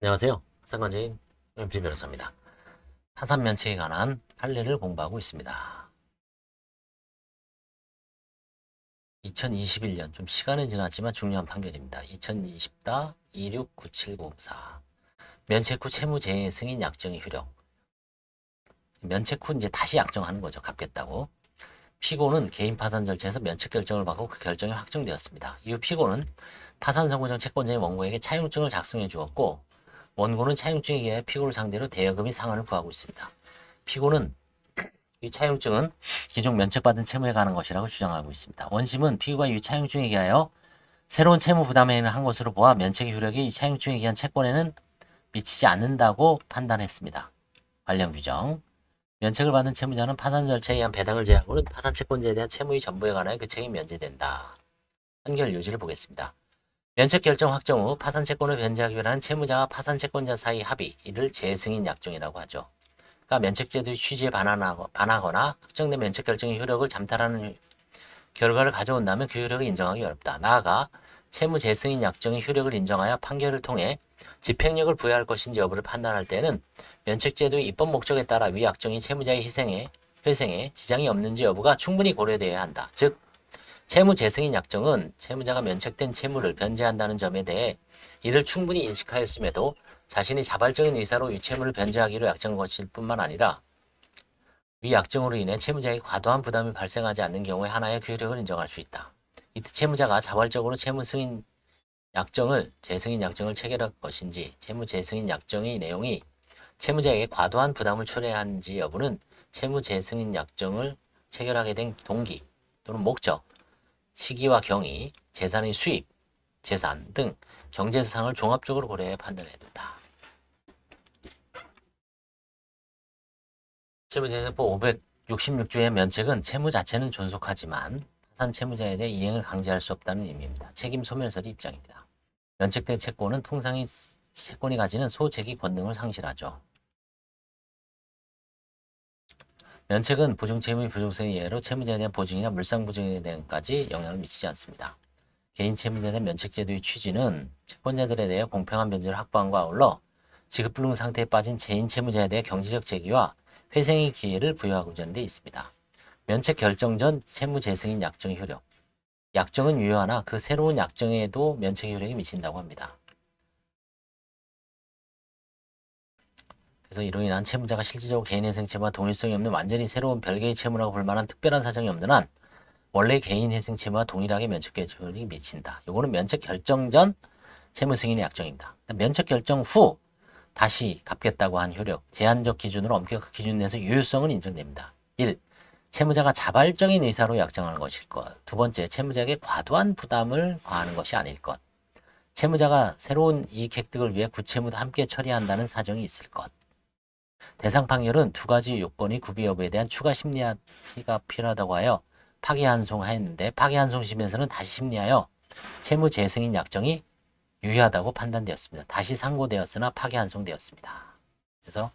안녕하세요. 상관제인 윤필 변호사입니다. 파산 면책에 관한 판례를 공부하고 있습니다. 2021년, 좀 시간은 지났지만 중요한 판결입니다. 2020-269704 면책 후 채무재해 승인 약정의 효력. 면책 후 이제 다시 약정하는 거죠. 갚겠다고. 피고는 개인 파산 절차에서 면책 결정을 받고 그 결정이 확정되었습니다. 이후 피고는 파산 선고장 채권자의 원고에게 차용증을 작성해 주었고 원고는 차용증에 의해 피고를 상대로 대여금이 상환을 구하고 있습니다. 피고는 이 차용증은 기존 면책받은 채무에 관한 것이라고 주장하고 있습니다. 원심은 피고가 이 차용증에 의하여 새로운 채무 부담행위를 한 것으로 보아 면책의 효력이 이 차용증에 의한 채권에는 미치지 않는다고 판단했습니다. 관련 규정. 면책을 받은 채무자는 파산 절차에 의한 배당을 제외하고는 파산 채권자에 대한 채무의 전부에 관하여 그 책임이 면제된다. 판결 요지를 보겠습니다. 면책 결정 확정 후 파산 채권을 변제하기 위한 채무자와 파산 채권자 사이 합의, 이를 재승인 약정이라고 하죠. 그러니까 면책제도의 취지에 반하거나 확정된 면책 결정의 효력을 잠탈하는 결과를 가져온다면 그 효력을 인정하기 어렵다. 나아가 채무 재승인 약정의 효력을 인정하여 판결을 통해 집행력을 부여할 것인지 여부를 판단할 때는 면책제도의 입법 목적에 따라 위 약정이 채무자의 회생에 지장이 없는지 여부가 충분히 고려되어야 한다. 즉 채무 재승인 약정은 채무자가 면책된 채무를 변제한다는 점에 대해 이를 충분히 인식하였음에도 자신이 자발적인 의사로 이 채무를 변제하기로 약정한 것일 뿐만 아니라 위 약정으로 인해 채무자에게 과도한 부담이 발생하지 않는 경우에 하나의 그 효력을 인정할 수 있다. 이때 채무자가 자발적으로 재승인 약정을 체결할 것인지 채무 재승인 약정의 내용이 채무자에게 과도한 부담을 초래하는지 여부는 채무 재승인 약정을 체결하게 된 동기 또는 목적, 시기와 경위, 재산의 수입, 재산 등 경제사상을 종합적으로 고려해 판단해야 된다. 채무재산법 566조의 면책은 채무 자체는 존속하지만 파산 채무자에 대해 이행을 강제할 수 없다는 의미입니다. 책임 소멸설의 입장입니다. 면책된 채권은 통상의 채권이 가지는 소재기 권능을 상실하죠. 면책은 보증채무의 부정성의 예외로 채무자에 대한 보증이나 물상보증에 대한까지 영향을 미치지 않습니다. 개인 채무자에 대한 면책제도의 취지는 채권자들에 대해 공평한 변제를 확보함과 아울러 지급불능 상태에 빠진 재인 채무자에 대해 경제적 재기와 회생의 기회를 부여하고자 하는 데 있습니다. 면책 결정 전 채무 재승인 약정의 효력. 약정은 유효하나 그 새로운 약정에도 면책의 효력이 미친다고 합니다. 그래서 이로 인한 채무자가 실질적으로 개인회생 채무와 동일성이 없는 완전히 새로운 별개의 채무라고 볼 만한 특별한 사정이 없는 한 원래 개인회생 채무와 동일하게 면책 효력이 미친다. 요거는 면책 결정 전 채무 승인의 약정입니다. 면책 결정 후 다시 갚겠다고 한 효력, 제한적 기준으로 엄격한 기준 내에서 유효성은 인정됩니다. 1. 채무자가 자발적인 의사로 약정하는 것일 것. 두 번째, 채무자에게 과도한 부담을 가하는 것이 아닐 것. 채무자가 새로운 이익 획득을 위해 구채무도 함께 처리한다는 사정이 있을 것. 대상 판결은 두 가지 요건의 구비 여부에 대한 추가 심리가 필요하다고 하여 파기환송하였는데 파기환송심에서는 다시 심리하여 채무 재승인 약정이 유효하다고 판단되었습니다. 다시 상고되었으나 파기환송되었습니다. 그래서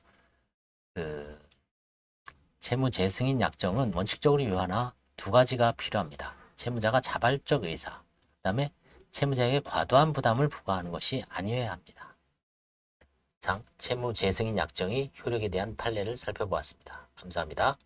채무 재승인 약정은 원칙적으로 유효하나 두 가지가 필요합니다. 채무자가 자발적 의사, 그 다음에 채무자에게 과도한 부담을 부과하는 것이 아니어야 합니다. 이상 채무 재승인 약정의 효력에 대한 판례를 살펴보았습니다. 감사합니다.